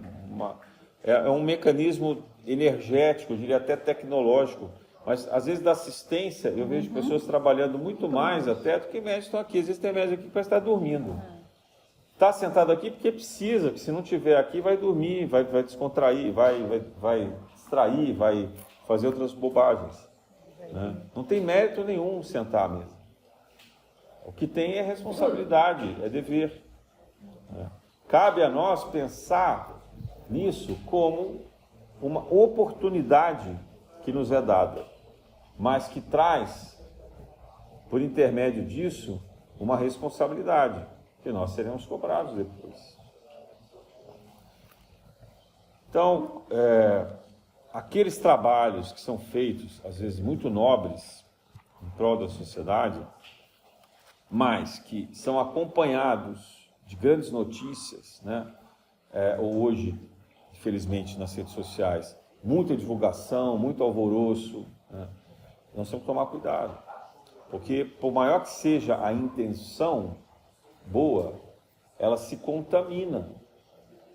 é um mecanismo energético, eu diria até tecnológico. Mas, às vezes, da assistência, eu vejo pessoas trabalhando muito mais até do que médicos estão aqui. Às vezes tem médico aqui que parece estar dormindo. Está sentado aqui porque precisa, porque se não estiver aqui vai dormir, vai descontrair, vai distrair, vai fazer outras bobagens, né? Não tem mérito nenhum sentar à mesa. O que tem é responsabilidade, é dever, né? Cabe a nós pensar nisso como uma oportunidade que nos é dada, mas que traz, por intermédio disso, uma responsabilidade, que nós seremos cobrados depois. Então, aqueles trabalhos que são feitos, às vezes muito nobres, em prol da sociedade, mas que são acompanhados de grandes notícias, né? Hoje, infelizmente, nas redes sociais, muita divulgação, muito alvoroço, né? Nós temos que tomar cuidado, porque por maior que seja a intenção boa, ela se contamina,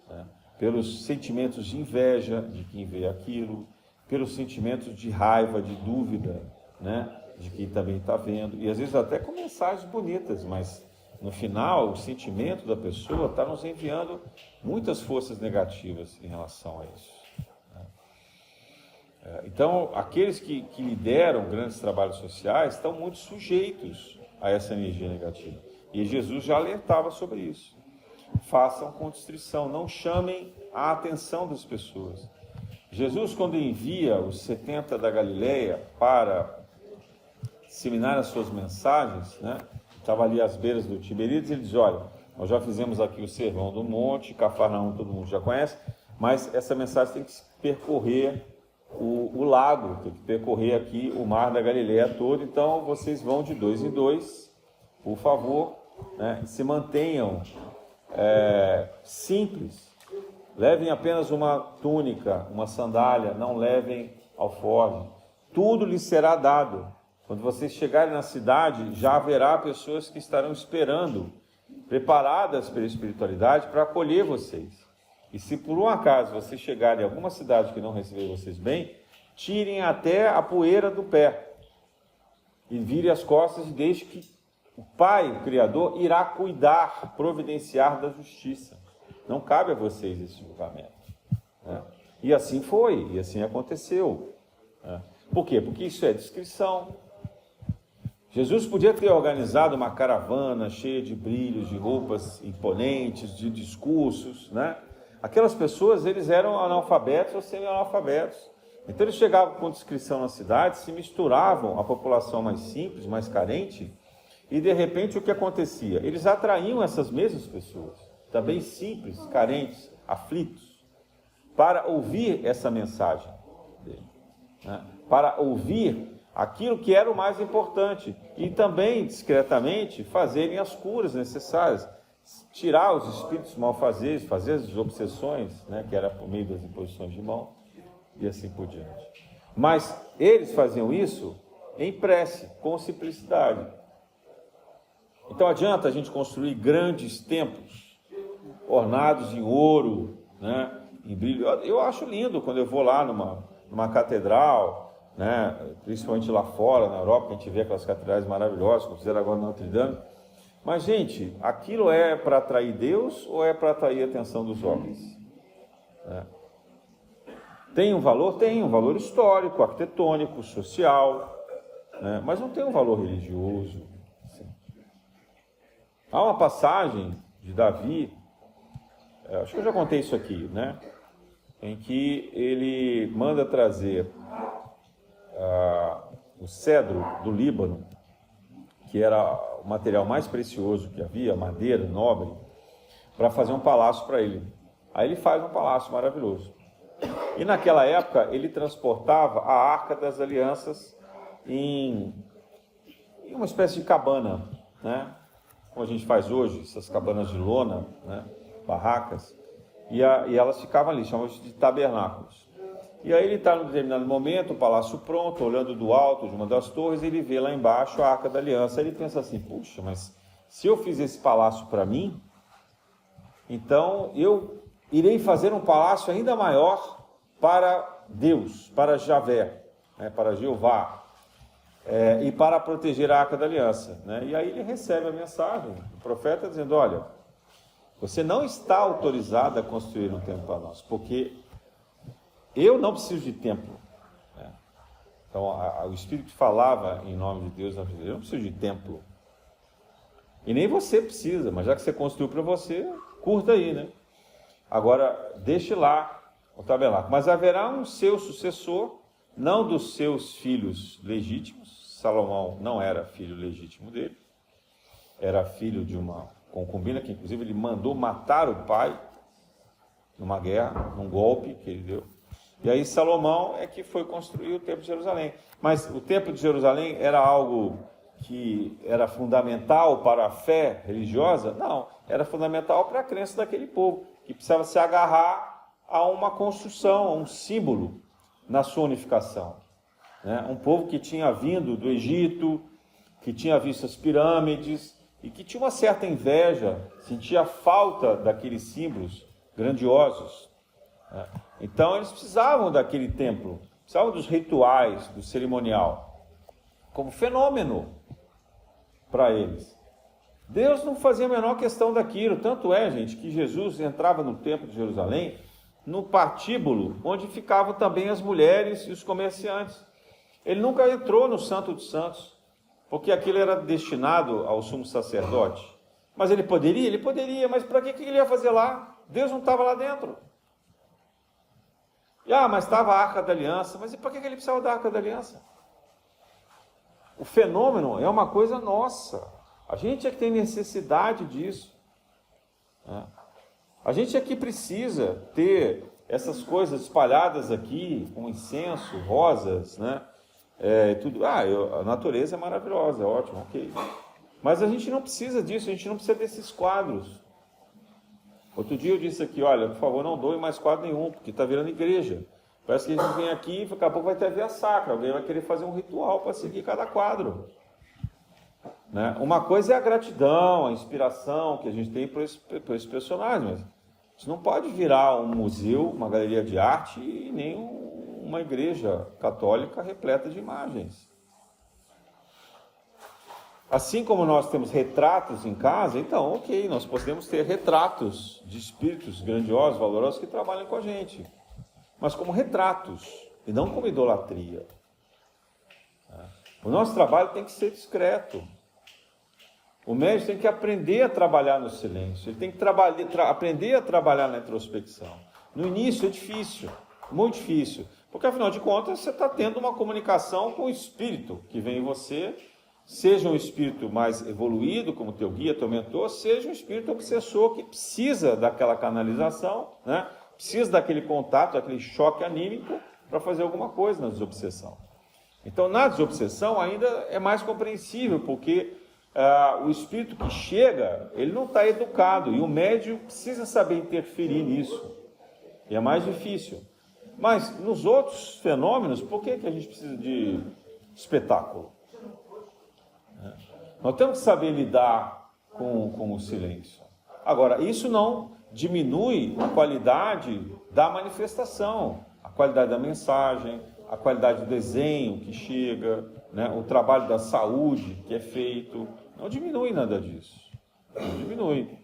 né? Pelos sentimentos de inveja de quem vê aquilo, pelos sentimentos de raiva, de dúvida, né? De quem também está vendo, e às vezes até com mensagens bonitas, mas no final o sentimento da pessoa está nos enviando muitas forças negativas em relação a isso, né? Então, aqueles que lideram grandes trabalhos sociais estão muito sujeitos a essa energia negativa. E Jesus já alertava sobre isso. Façam com discrição, não chamem a atenção das pessoas. Jesus, quando envia os 70 da Galileia para disseminar as suas mensagens, né? Estava ali às beiras do Tiberíades, ele diz: olha, nós já fizemos aqui o Sermão do Monte, Cafarnaum todo mundo já conhece, mas essa mensagem tem que percorrer o lago, tem que percorrer aqui o mar da Galileia todo, então vocês vão de 2 em 2, por favor, né? E se mantenham simples, levem apenas uma túnica, uma sandália, não levem alforje, tudo lhes será dado. Quando vocês chegarem na cidade, já haverá pessoas que estarão esperando preparadas pela espiritualidade para acolher vocês. E se por um acaso vocês chegarem em alguma cidade que não receber vocês bem, tirem até a poeira do pé e virem as costas e deixem que o Pai, o Criador, irá cuidar, providenciar da justiça. Não cabe a vocês esse julgamento. Né? E assim foi, e assim aconteceu. Né? Por quê? Porque isso é descrição. Jesus podia ter organizado uma caravana cheia de brilhos, de roupas imponentes, de discursos, né? Aquelas pessoas, eles eram analfabetos ou semi-analfabetos. Então eles chegavam com descrição na cidade, se misturavam à população mais simples, mais carente, e de repente o que acontecia? Eles atraíam essas mesmas pessoas, também simples, carentes, aflitos, para ouvir essa mensagem dele, né? Para ouvir aquilo que era o mais importante e também, discretamente, fazerem as curas necessárias, tirar os espíritos malfazeres, fazer as obsessões, né, que era por meio das imposições de mão e assim por diante. Mas eles faziam isso em prece, com simplicidade. Então adianta a gente construir grandes templos, ornados em ouro, né, em brilho. Eu acho lindo quando eu vou lá numa catedral, né, principalmente lá fora, na Europa, que a gente vê aquelas catedrais maravilhosas, como fizeram agora no Notre Dame. Mas, gente, aquilo é para atrair Deus ou é para atrair a atenção dos homens? Tem um valor histórico, arquitetônico, social, né, mas não tem um valor religioso. Assim. Há uma passagem de Davi, acho que eu já contei isso aqui, né, em que ele manda trazer o cedro do Líbano, que era o material mais precioso que havia, madeira nobre, para fazer um palácio para ele. Aí ele faz um palácio maravilhoso. E naquela época ele transportava a Arca das Alianças em uma espécie de cabana, né? Como a gente faz hoje, essas cabanas de lona, né? Barracas, e elas ficavam ali, chamamos de tabernáculos. E aí ele está, num determinado momento, o palácio pronto, olhando do alto de uma das torres, ele vê lá embaixo a Arca da Aliança. Aí ele pensa assim, puxa, mas se eu fiz esse palácio para mim, então eu irei fazer um palácio ainda maior para Deus, para Javé, né, para Jeová, e para proteger a Arca da Aliança. Né? E aí ele recebe a mensagem do profeta dizendo, olha, você não está autorizado a construir um templo para nós, porque eu não preciso de templo. Né? Então, o Espírito falava em nome de Deus, eu não preciso de templo. E nem você precisa, mas já que você construiu para você, curta aí, né? Agora, deixe lá o tabernáculo. Mas haverá um seu sucessor, não dos seus filhos legítimos. Salomão não era filho legítimo dele. Era filho de uma concubina, que inclusive ele mandou matar o pai numa guerra, num golpe que ele deu. E aí Salomão é que foi construir o Templo de Jerusalém. Mas o Templo de Jerusalém era algo que era fundamental para a fé religiosa? Não, era fundamental para a crença daquele povo, que precisava se agarrar a uma construção, a um símbolo na sua unificação. Né? Um povo que tinha vindo do Egito, que tinha visto as pirâmides e que tinha uma certa inveja, sentia falta daqueles símbolos grandiosos. Né? Então eles precisavam daquele templo, precisavam dos rituais, do cerimonial, como fenômeno para eles. Deus não fazia a menor questão daquilo, tanto é, gente, que Jesus entrava no templo de Jerusalém, no patíbulo, onde ficavam também as mulheres e os comerciantes. Ele nunca entrou no Santo dos Santos, porque aquilo era destinado ao sumo sacerdote. Mas ele poderia? Ele poderia, mas para que ele ia fazer lá? Deus não estava lá dentro. Mas estava a Arca da Aliança. Mas e para que ele precisava da Arca da Aliança? O fenômeno é uma coisa nossa. A gente é que tem necessidade disso. A gente é que precisa ter essas coisas espalhadas aqui, com incenso, rosas, né? Tudo. A natureza é maravilhosa, é ótimo, ok. Mas a gente não precisa disso, a gente não precisa desses quadros. Outro dia eu disse aqui, olha, por favor, não doe mais quadro nenhum, porque está virando igreja. Parece que a gente vem aqui e daqui a pouco vai ter a via sacra, alguém vai querer fazer um ritual para seguir cada quadro. Né? Uma coisa é a gratidão, a inspiração que a gente tem por esse personagem, mas isso não pode virar um museu, uma galeria de arte e nem uma igreja católica repleta de imagens. Assim como nós temos retratos em casa, então, ok, nós podemos ter retratos de espíritos grandiosos, valorosos, que trabalham com a gente. Mas como retratos, e não como idolatria. O nosso trabalho tem que ser discreto. O médium tem que aprender a trabalhar no silêncio, ele tem que aprender a trabalhar na introspecção. No início é difícil, muito difícil, porque afinal de contas você está tendo uma comunicação com o espírito que vem em você, seja um espírito mais evoluído, como teu guia, teu mentor, seja um espírito obsessor que precisa daquela canalização, né? Precisa daquele contato, daquele choque anímico para fazer alguma coisa na desobsessão. Então, na desobsessão ainda é mais compreensível, porque o espírito que chega, ele não está educado, e o médium precisa saber interferir nisso. E é mais difícil. Mas nos outros fenômenos, por que a gente precisa de espetáculo? Nós temos que saber lidar com o silêncio. Agora, isso não diminui a qualidade da manifestação, a qualidade da mensagem, a qualidade do desenho que chega, né? O trabalho da saúde que é feito. Não diminui nada disso. Não diminui.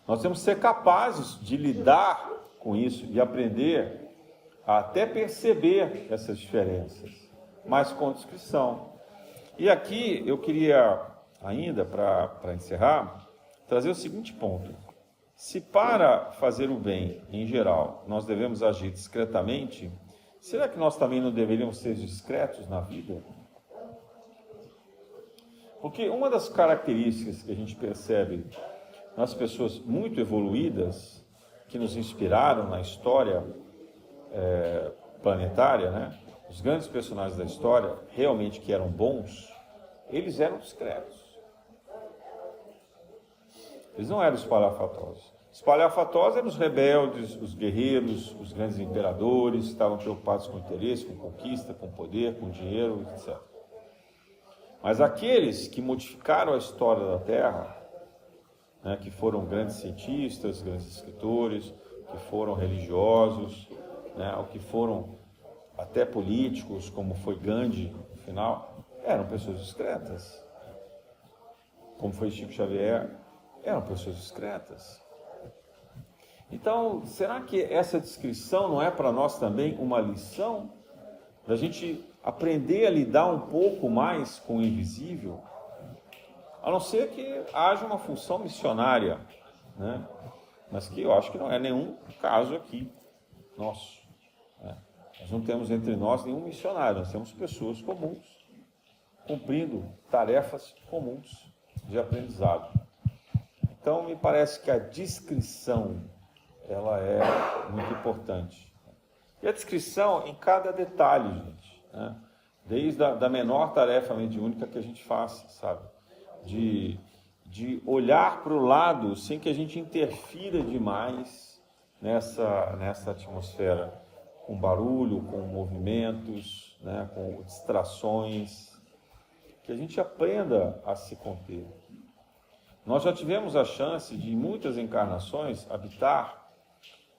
Nós temos que ser capazes de lidar com isso e aprender a até perceber essas diferenças, mas com discrição. E aqui eu queria, ainda para encerrar, trazer o seguinte ponto. Se para fazer o bem, em geral, nós devemos agir discretamente, será que nós também não deveríamos ser discretos na vida? Porque uma das características que a gente percebe nas pessoas muito evoluídas, que nos inspiraram na história planetária, né? Os grandes personagens da história, realmente que eram bons, eles eram discretos. Eles não eram espalhafatosos. Espalhafatosos eram os rebeldes, os guerreiros, os grandes imperadores, que estavam preocupados com interesse, com conquista, com poder, com dinheiro, etc. Mas aqueles que modificaram a história da Terra, né, que foram grandes cientistas, grandes escritores, que foram religiosos, né, ou que foram até políticos, como foi Gandhi no final, eram pessoas discretas. Como foi Chico Xavier, eram pessoas discretas. Então, será que essa descrição não é para nós também uma lição? Da gente aprender a lidar um pouco mais com o invisível? A não ser que haja uma função missionária, né? Mas que eu acho que não é nenhum caso aqui nosso. Né? Nós não temos entre nós nenhum missionário, nós temos pessoas comuns, cumprindo tarefas comuns de aprendizado. Então, me parece que a discrição, ela é muito importante. E a discrição em cada detalhe, gente, né? Desde a menor tarefa mediúnica que a gente faça, sabe? De olhar para o lado sem que a gente interfira demais nessa atmosfera, com barulho, com movimentos, né? Com distrações, que a gente aprenda a se conter. Nós já tivemos a chance de, em muitas encarnações, habitar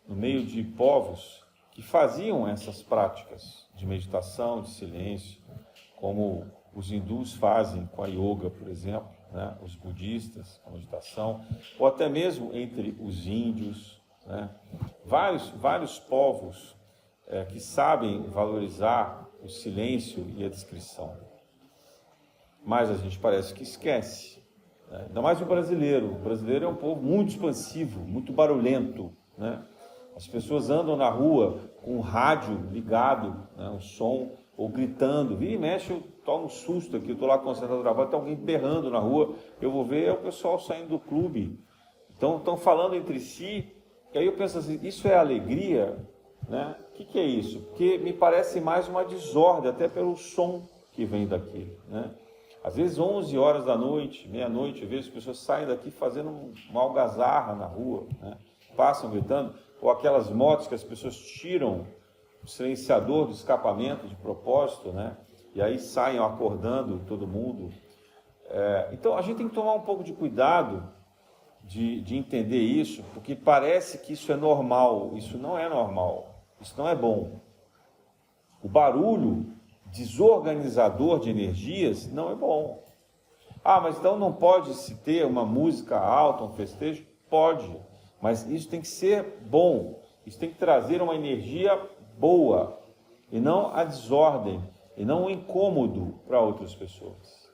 no meio de povos que faziam essas práticas de meditação, de silêncio, como os hindus fazem com a yoga, por exemplo, né? Os budistas com a meditação, ou até mesmo entre os índios, né? Vários povos que sabem valorizar o silêncio e a discrição. Mas a gente parece que esquece. Ainda mais o brasileiro. O brasileiro é um povo muito expansivo, muito barulhento, né? As pessoas andam na rua com o rádio ligado, né, o som, ou gritando. Vira e mexe, eu tomo um susto aqui, eu estou lá concentrado trabalho, tem alguém berrando na rua, eu vou ver, é o pessoal saindo do clube. Então, estão falando entre si, e aí eu penso assim, isso é alegria? Né? O que é isso? Porque me parece mais uma desordem, até pelo som que vem daqui, né? Às vezes 11 horas da noite, meia-noite, eu vejo as pessoas saem daqui fazendo uma algazarra na rua, né? Passam gritando, ou aquelas motos que as pessoas tiram o silenciador do escapamento de propósito, né? E aí saem acordando todo mundo. Então, a gente tem que tomar um pouco de cuidado de entender isso, porque parece que isso é normal. Isso não é normal, isso não é bom. O barulho desorganizador de energias não é bom. Mas então não pode se ter uma música alta, um festejo? Pode, mas isso tem que ser bom, isso tem que trazer uma energia boa, e não a desordem, e não o incômodo para outras pessoas.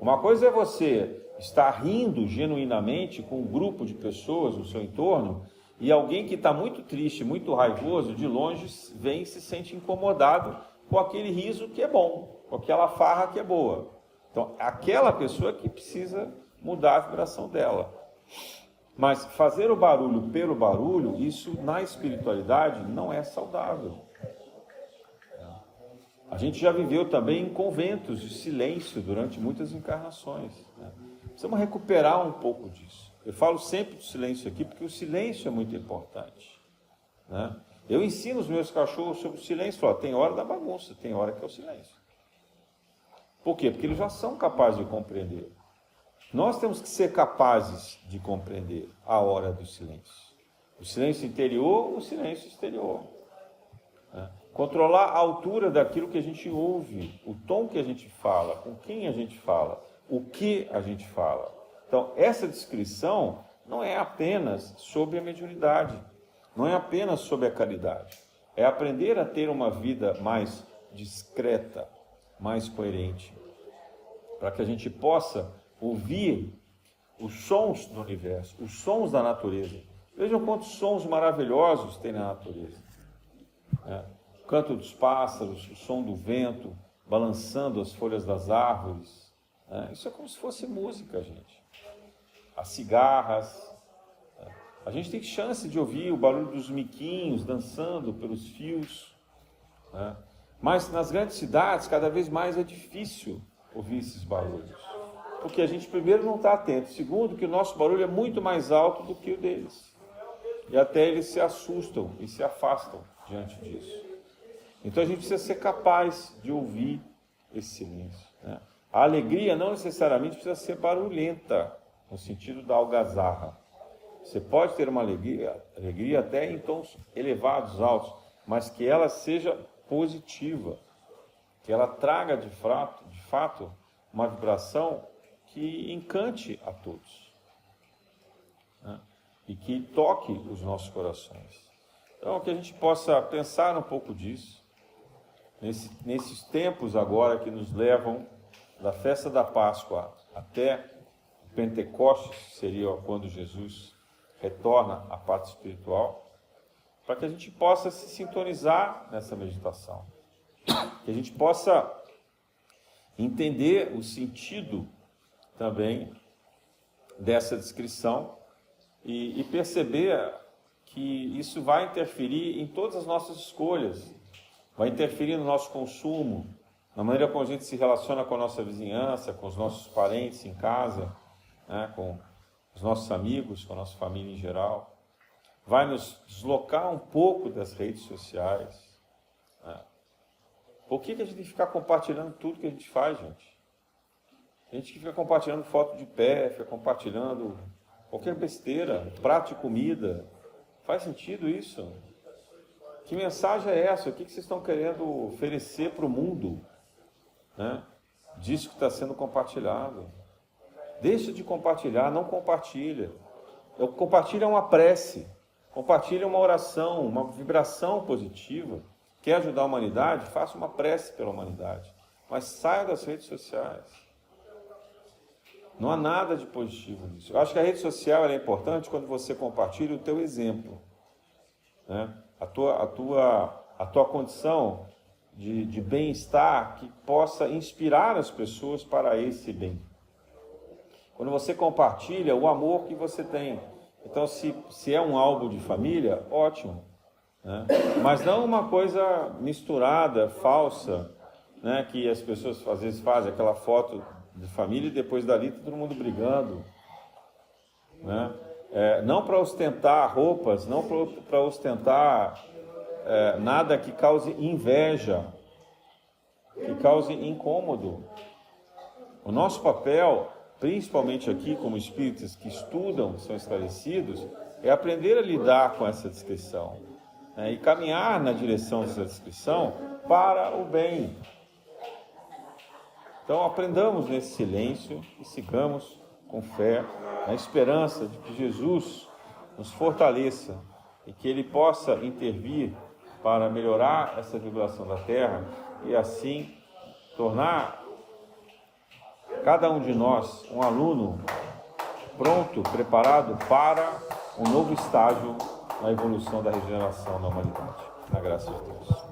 Uma coisa é você estar rindo genuinamente com um grupo de pessoas no seu entorno, e alguém que está muito triste, muito raivoso, de longe vem e se sente incomodado com aquele riso que é bom, com aquela farra que é boa. Então, aquela pessoa que precisa mudar a vibração dela. Mas fazer o barulho pelo barulho, isso na espiritualidade não é saudável. A gente já viveu também em conventos de silêncio durante muitas encarnações. Precisamos recuperar um pouco disso. Eu falo sempre do silêncio aqui, porque o silêncio é muito importante. Eu ensino os meus cachorros sobre o silêncio. Falo, tem hora da bagunça, tem hora que é o silêncio. Por quê? Porque eles já são capazes de compreender. Nós temos que ser capazes de compreender a hora do silêncio. O silêncio interior, o silêncio exterior. Controlar a altura daquilo que a gente ouve, o tom que a gente fala, com quem a gente fala, o que a gente fala. Então, essa descrição não é apenas sobre a mediunidade, não é apenas sobre a caridade. É aprender a ter uma vida mais discreta, mais coerente, para que a gente possa ouvir os sons do universo, os sons da natureza. Vejam quantos sons maravilhosos tem na natureza. O canto dos pássaros, o som do vento, balançando as folhas das árvores. Isso é como se fosse música, gente. As cigarras. A gente tem chance de ouvir o barulho dos miquinhos dançando pelos fios. Mas nas grandes cidades, cada vez mais é difícil ouvir esses barulhos. Porque a gente, primeiro, não está atento. Segundo, que o nosso barulho é muito mais alto do que o deles. E até eles se assustam e se afastam diante disso. Então a gente precisa ser capaz de ouvir esse silêncio. A alegria não necessariamente precisa ser barulhenta, no sentido da algazarra. Você pode ter uma alegria até em tons elevados, altos, mas que ela seja positiva, que ela traga de fato uma vibração que encante a todos, e que toque os nossos corações. Então, que a gente possa pensar um pouco disso, nesses tempos agora que nos levam da festa da Páscoa até o Pentecostes, seria quando Jesus retorna à parte espiritual, para que a gente possa se sintonizar nessa meditação, que a gente possa entender o sentido também dessa descrição e perceber que isso vai interferir em todas as nossas escolhas, vai interferir no nosso consumo, na maneira como a gente se relaciona com a nossa vizinhança, com os nossos parentes em casa, com os nossos amigos, com a nossa família em geral. Vai nos deslocar um pouco das redes sociais. Por que a gente tem que ficar compartilhando tudo que a gente faz, gente? A gente que fica compartilhando foto de pé, fica compartilhando qualquer besteira, prato de comida. Faz sentido isso? Que mensagem é essa? O que vocês estão querendo oferecer para o mundo? Disso que está sendo compartilhado. Deixa de compartilhar, não compartilha. Compartilha uma prece, compartilha uma oração, uma vibração positiva. Quer ajudar a humanidade? Faça uma prece pela humanidade. Mas saia das redes sociais. Não há nada de positivo nisso. Eu acho que a rede social é importante quando você compartilha o teu exemplo. A tua condição de bem-estar que possa inspirar as pessoas para esse bem. Quando você compartilha o amor que você tem. Então, se é um álbum de família, ótimo. Mas não uma coisa misturada, falsa, que as pessoas às vezes fazem aquela foto de família e depois dali todo mundo brigando. Não para ostentar roupas, não para ostentar nada que cause inveja, que cause incômodo. O nosso papel, principalmente aqui como espíritas que estudam, são esclarecidos, é aprender a lidar com essa descrição, né, e caminhar na direção dessa descrição para o bem. Então aprendamos nesse silêncio e sigamos com fé, na esperança de que Jesus nos fortaleça e que Ele possa intervir para melhorar essa vibração da Terra e assim tornar cada um de nós um aluno pronto, preparado para um novo estágio na evolução da regeneração da humanidade. Na graça de Deus.